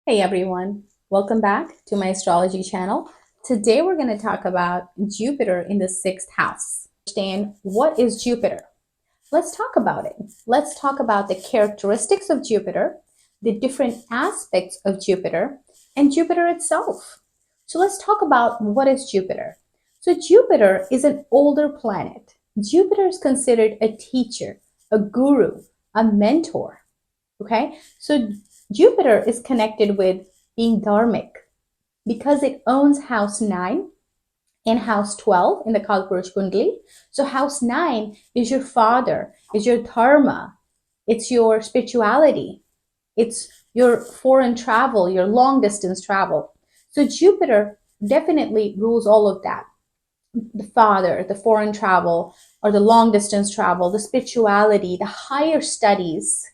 Hey everyone, welcome back to my astrology channel. Today we're going to talk about Jupiter in the sixth house. Understand what is Jupiter? Let's talk about it. Let's talk about the characteristics of Jupiter, the different aspects of Jupiter, and Jupiter itself. So let's talk about what is Jupiter. So Jupiter is an older planet. Jupiter is considered a teacher, a guru, a mentor. Okay, so Jupiter is connected with being dharmic because it owns house 9 and house 12 in the Kalpurush Kundali. So house 9 is your father, is your dharma, it's your spirituality, it's your foreign travel, your long distance travel. So Jupiter definitely rules all of that. The father, the foreign travel, or the long distance travel, the spirituality, the higher studies,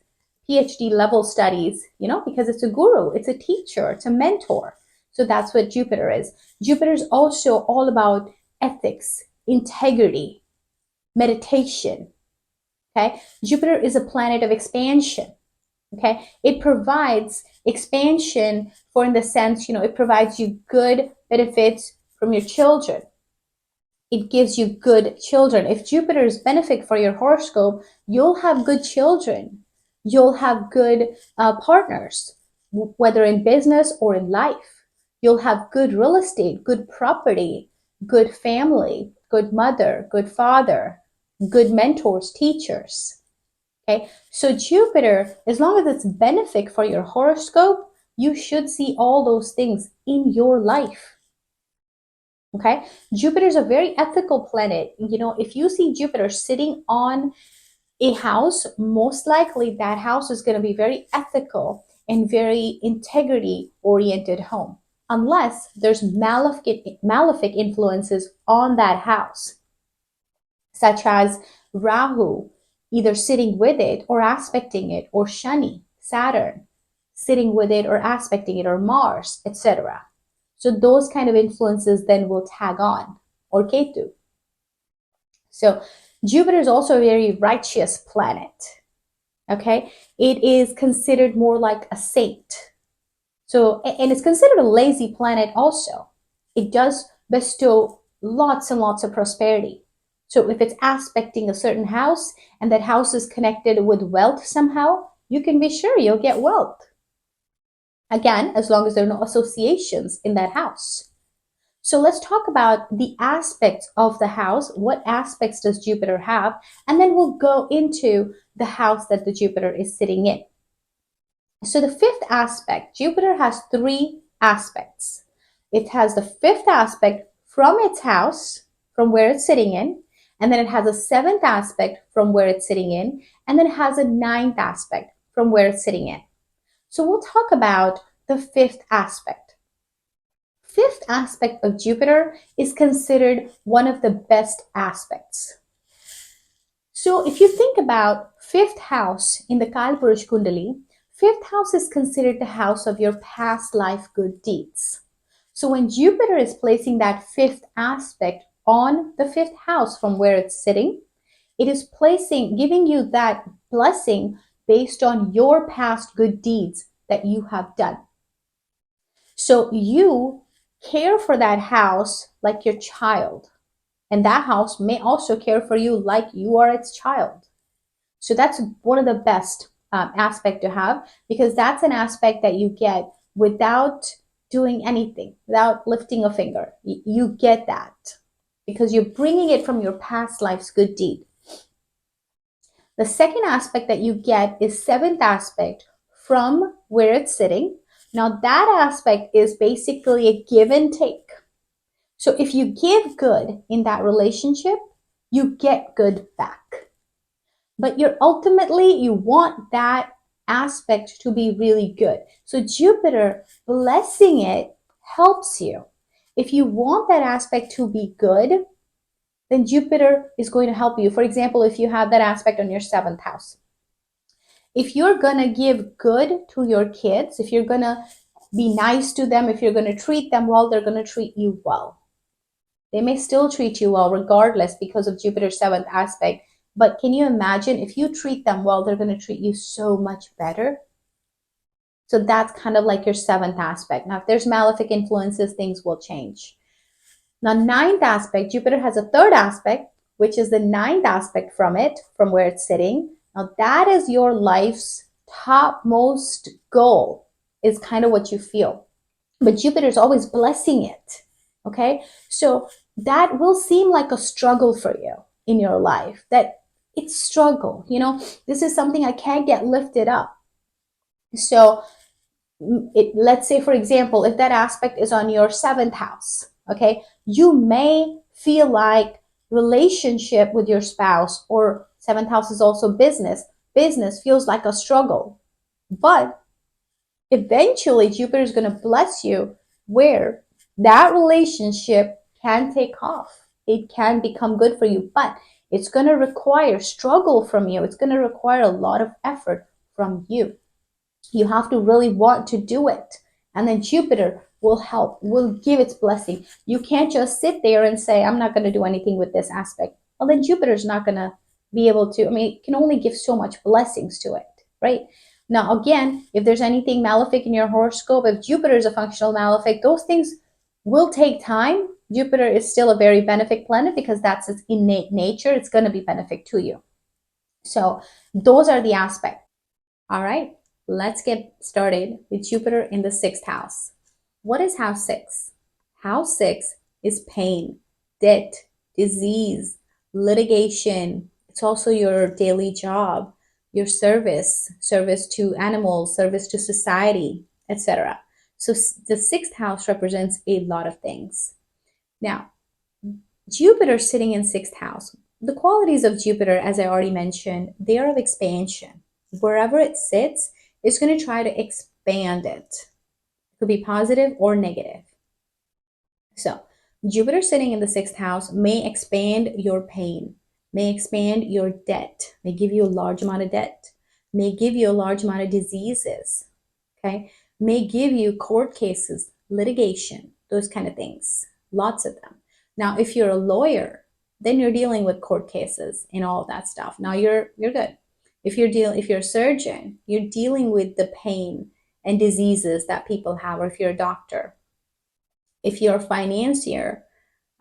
PhD level studies, because it's a guru, it's a teacher, it's a mentor. So that's what Jupiter is. Jupiter is also all about ethics, integrity, meditation. Okay. Jupiter is a planet of expansion. Okay. It provides expansion for, in the sense, it provides you good benefits from your children. It gives you good children. If Jupiter is benefit for your horoscope, you'll have good children. You'll have good partners, whether in business or in life. You'll have good real estate, good property, good family, good mother, good father, good mentors, teachers. Okay, so Jupiter, as long as it's benefit for your horoscope, you should see all those things in your life. Okay, Jupiter is a very ethical planet. If you see Jupiter sitting on a house, most likely that house is going to be very ethical and very integrity oriented home, unless there's malefic influences on that house, such as Rahu either sitting with it or aspecting it, or Shani, Saturn, sitting with it or aspecting it, or Mars, etc. So those kind of influences then will tag on, or Ketu. So Jupiter is also a very righteous planet. Okay, it is considered more like a saint. So, and it's considered a lazy planet also. It does bestow lots and lots of prosperity. So if it's aspecting a certain house and that house is connected with wealth somehow, you can be sure you'll get wealth. Again, as long as there are no associations in that house. So let's talk about the aspects of the house. What aspects does Jupiter have? And then we'll go into the house that the Jupiter is sitting in. So the fifth aspect, Jupiter has 3 aspects. It has the 5th aspect from its house, from where it's sitting in, and then it has a 7th aspect from where it's sitting in, and then it has a 9th aspect from where it's sitting in. So we'll talk about the 5th aspect. 5th aspect of Jupiter is considered one of the best aspects. So if you think about 5th house in the Kalpurush Kundali, 5th house is considered the house of your past life good deeds. So when Jupiter is placing that 5th aspect on the 5th house from where it's sitting, it is giving you that blessing based on your past good deeds that you have done. So you care for that house like your child, and that house may also care for you like you are its child. So that's one of the best aspect to have, because that's an aspect that you get without doing anything, without lifting a finger. You get that because you're bringing it from your past life's good deed. The second aspect that you get is 7th aspect from where it's sitting. Now that aspect is basically a give and take. So if you give good in that relationship, you get good back. But you want that aspect to be really good. So Jupiter blessing it helps you. If you want that aspect to be good, then Jupiter is going to help you. For example, if you have that aspect on your 7th house, if you're going to give good to your kids, if you're going to be nice to them, if you're going to treat them well, they're going to treat you well. They may still treat you well regardless because of Jupiter's 7th aspect. But can you imagine if you treat them well, they're going to treat you so much better? So that's kind of like your seventh aspect. Now, if there's malefic influences, things will change. Now, ninth aspect, Jupiter has a third aspect, which is the ninth aspect from it, from where it's sitting. Now, that is your life's topmost goal, is kind of what you feel. But Jupiter is always blessing it. Okay. So that will seem like a struggle for you in your life, that it's struggle. This is something I can't get lifted up. So let's say, for example, if that aspect is on your seventh house, okay, you may feel like relationship with your spouse, or seventh house is also business feels like a struggle. But eventually Jupiter is going to bless you where that relationship can take off. It can become good for you, but it's going to require struggle from you. It's going to require a lot of effort from you. You have to really want to do it. And then Jupiter will help, will give its blessing. You can't just sit there and say, I'm not going to do anything with this aspect. Well, then Jupiter's not going to be able to, it can only give so much blessings to it, right? Now, again, if there's anything malefic in your horoscope, if Jupiter is a functional malefic, those things will take time. Jupiter is still a very benefic planet because that's its innate nature. It's going to be benefic to you. So those are the aspects. All right, let's get started with Jupiter in the sixth house. What is house six? House six is pain, debt, disease, litigation. It's also your daily job, your service to animals, service to society, etc. So the sixth house represents a lot of things. Now, Jupiter sitting in sixth house, the qualities of Jupiter, as I already mentioned, they are of expansion. Wherever it sits, it's going to try to expand it. It could be positive or negative. So Jupiter sitting in the sixth house may expand your pain, may expand your debt, may give you a large amount of debt, may give you a large amount of diseases, okay? May give you court cases, litigation, those kind of things, lots of them. Now, if you're a lawyer, then you're dealing with court cases and all of that stuff. Now you're good. If you're a surgeon, you're dealing with the pain and diseases that people have, or if you're a doctor. If you're a financier,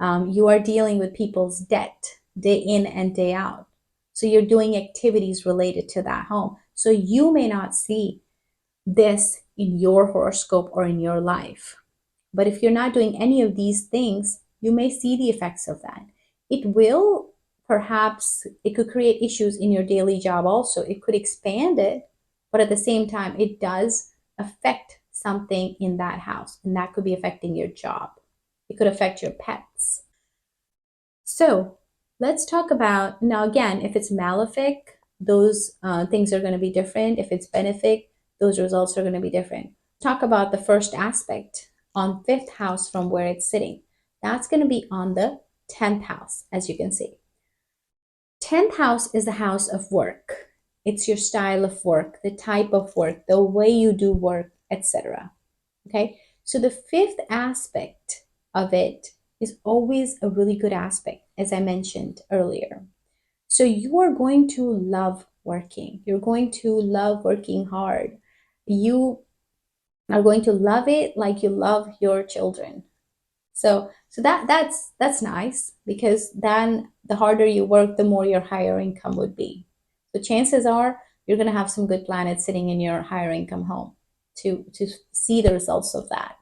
you are dealing with people's debt day in and day out. So you're doing activities related to that home. So you may not see this in your horoscope or in your life. But if you're not doing any of these things, you may see the effects of that. It could create issues in your daily job also. It could expand it, but at the same time, it does affect something in that house, and that could be affecting your job. It could affect your pets. So let's talk about, now again, if it's malefic, those things are going to be different. If it's benefic, those results are going to be different. Talk about the first aspect on fifth house from where it's sitting. That's going to be on the 10th house, as you can see. 10th house is the house of work. It's your style of work, the type of work, the way you do work, etc. Okay, so the fifth aspect of it is always a really good aspect, as I mentioned earlier. So you are going to love working. You're going to love working hard. You are going to love it like you love your children. So that's nice, because then the harder you work, the more your higher income would be. So chances are you're going to have some good planets sitting in your higher income home to see the results of that.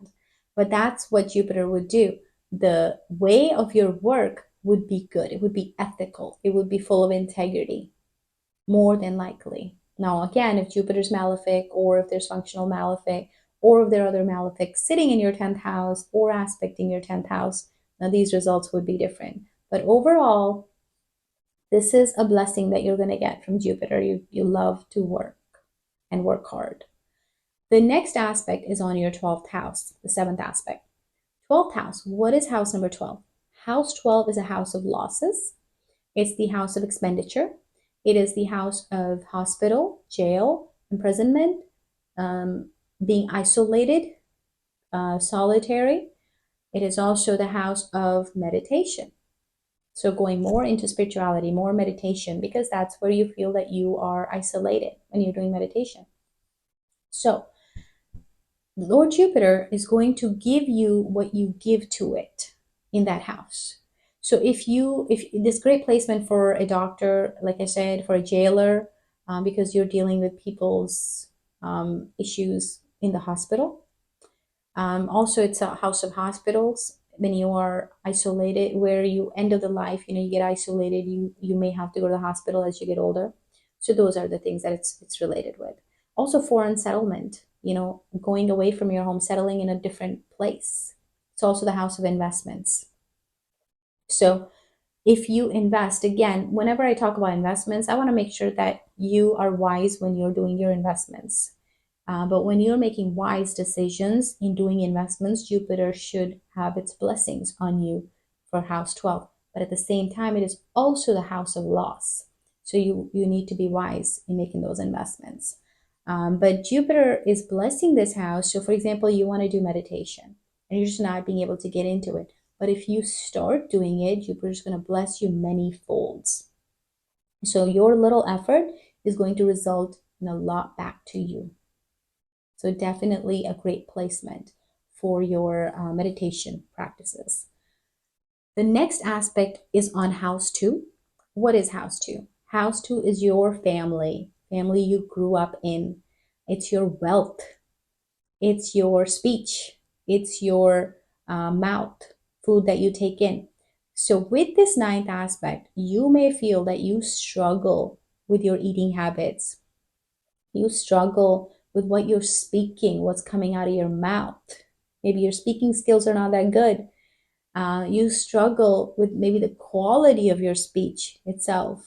But that's what Jupiter would do. The way of your work would be good. It would be ethical. It would be full of integrity, more than likely. Now, again, if Jupiter's malefic, or if there's functional malefic, or if there are other malefics sitting in your 10th house or aspecting your 10th house, now these results would be different. But overall, this is a blessing that you're going to get from Jupiter. You love to work and work hard. The next aspect is on your 12th house, the seventh aspect. 12th house, what is house number 12? House 12 is a house of losses. It's the house of expenditure. It is the house of hospital, jail, imprisonment, being isolated, solitary. It is also the house of meditation. So going more into spirituality, more meditation, because that's where you feel that you are isolated when you're doing meditation. So Lord Jupiter is going to give you what you give to it in that house. So if this great placement for a doctor, like I said, for a jailer, because you're dealing with people's issues in the hospital. Also, it's a house of hospitals. When you are isolated, where you end of the life, you get isolated. You may have to go to the hospital as you get older. So those are the things that it's related with. Also, foreign settlement. Going away from your home, settling in a different place. It's also the house of investments. So if you invest, again, whenever I talk about investments, I want to make sure that you are wise when you're doing your investments. But when you're making wise decisions in doing investments, Jupiter should have its blessings on you for house 12. But at the same time, it is also the house of loss. So you need to be wise in making those investments. But Jupiter is blessing this house. So, for example, you want to do meditation and you're just not being able to get into it. But if you start doing it, Jupiter is going to bless you many folds. So your little effort is going to result in a lot back to you. So definitely a great placement for your meditation practices. The next aspect is on house 2. What is house 2? House 2 is your family you grew up in. It's your wealth. It's your speech. It's your mouth, food that you take in. So with this 9th aspect, you may feel that you struggle with your eating habits. You struggle with what you're speaking, what's coming out of your mouth. Maybe your speaking skills are not that good. You struggle with maybe the quality of your speech itself.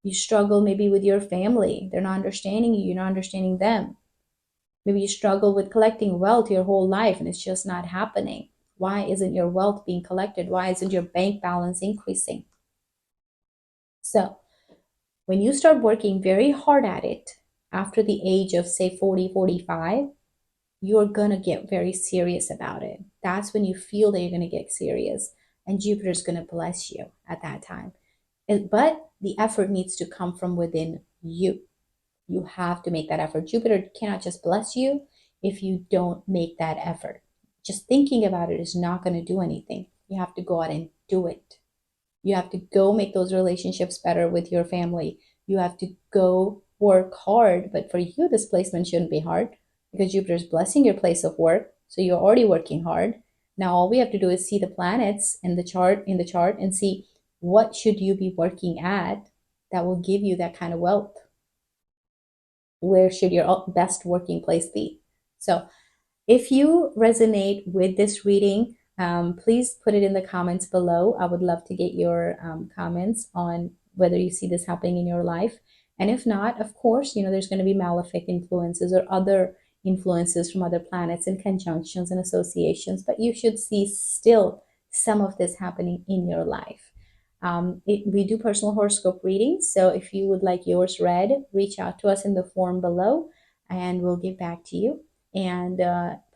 You struggle maybe with your family. They're not understanding you, you're not understanding them. Maybe you struggle with collecting wealth your whole life and it's just not happening. Why isn't your wealth being collected? Why isn't your bank balance increasing? So, when you start working very hard at it after the age of, say, 40, 45, you're going to get very serious about it. That's when you feel that you're going to get serious, and Jupiter's going to bless you at that time. But the effort needs to come from within you. You have to make that effort. Jupiter cannot just bless you if you don't make that effort. Just thinking about it is not going to do anything. You have to go out and do it. You have to go make those relationships better with your family. You have to go work hard. But for you, this placement shouldn't be hard because Jupiter's blessing your place of work. So you're already working hard. Now all we have to do is see the planets in the chart and see what should you be working at that will give you that kind of wealth. Where should your best working place be? So if you resonate with this reading, please put it in the comments below. I would love to get your comments on whether you see this happening in your life. And if not, of course, there's going to be malefic influences or other influences from other planets and conjunctions and associations, but you should see still some of this happening in your life. We do personal horoscope readings, so if you would like yours read, reach out to us in the form below and we'll get back to you. And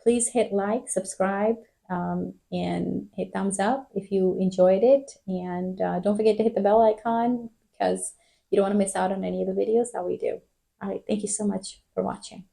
please hit like, subscribe, and hit thumbs up if you enjoyed it. And don't forget to hit the bell icon because you don't want to miss out on any of the videos that we do. All right, thank you so much for watching.